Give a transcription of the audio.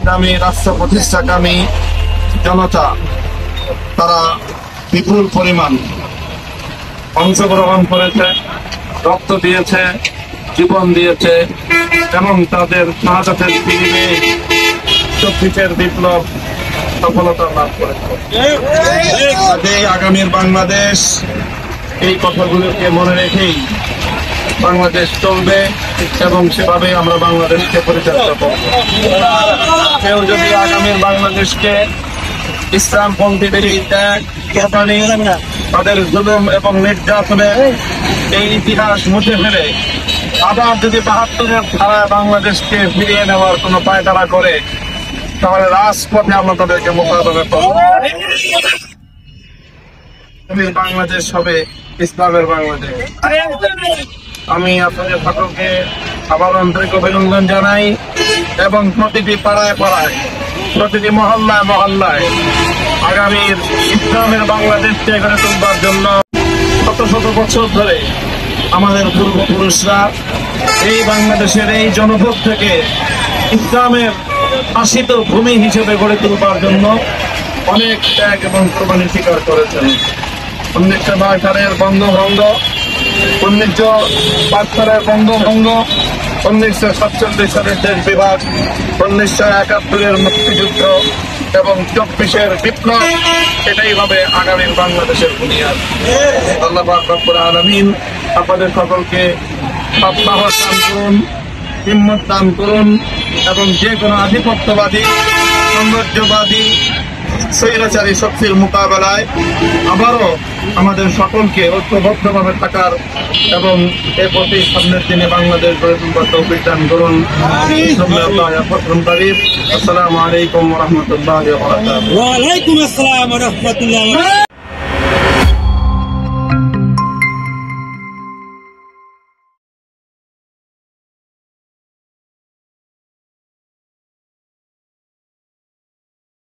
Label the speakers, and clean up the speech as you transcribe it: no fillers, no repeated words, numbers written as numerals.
Speaker 1: ইসলামী রাষ্ট্র প্রতিষ্ঠাকামী জনতা তারা বিপুল পরিমাণ অংশগ্রহণ করেছে, রক্ত দিয়েছে, জীবন দিয়েছে এবং তাদের শাহাদাতের বিনিময়ে 24 বিপ্লব সফলতা লাভ করেছে। আগামীর বাংলাদেশ এই কথাগুলোকে মনে রেখেই বাংলাদেশ চলবে এবং সেভাবে আমরা বাংলাদেশকে পরিচালিত করব। কেউ যদি আগামীর বাংলাদেশকে ইসলামপন্থীদের তাদের জুলুম এবং নির্যাতনের এই ইতিহাস মুছে ফেলে আবার যদি 72-এর ধারায় বাংলাদেশকে ফিরিয়ে নেওয়ার কোনো পায়তারা করে, তাহলে রাজপথে আমরা তাদেরকে মোকাবেলা করব। বাংলাদেশ হবে ইসলামের বাংলাদেশ। আমি আপনাদের সকলকে আবার আন্তরিক অভিনন্দন জানাই এবং প্রতিটি পাড়ায় পাড়ায়, প্রতিটি মহল্লায় মহল্লায় আগামীর ইসলামের বাংলাদেশকে গড়ে তুলবার জন্য শত শত বছর ধরে আমাদের পূর্বপুরুষরা এই বাংলাদেশের এই জনপদ থেকে ইসলামের শাসিত ভূমি হিসেবে গড়ে তুলবার জন্য অনেক ত্যাগ এবং কোরবানি স্বীকার করেছেন। 1909 সালের বঙ্গভঙ্গ, 1905 সালের বঙ্গভঙ্গ, 1947 সালের দেশ বিভাগ, 1971-এর মুক্তিযুদ্ধ এবং 24-এর বিপ্লব, এটাই হবে আগামীর বাংলাদেশের বুনিয়াদ। আল্লাহ পাক রব্বুল আলামিন আপনাদের সকলকে সাহস দান করুন, হিম্মত দান করুন এবং যে কোনো আধিপত্যবাদী, সাম্রাজ্যবাদী, স্বৈরাচারী শক্তির মোকাবেলায় আবারও আমাদের সকলকে ঐক্যবদ্ধভাবে থাকার এবং এর প্রতি সামনের দিনে বাংলাদেশ গড়ে তুলবার তৌফিক দান করুন। আসসালামু আলাইকুম ওয়া রাহমাতুল্লাহি ওয়া বারাকাতুহু।
Speaker 2: ওয়া আলাইকুম আসসালাম ওয়া রাহমাতুল্লাহ।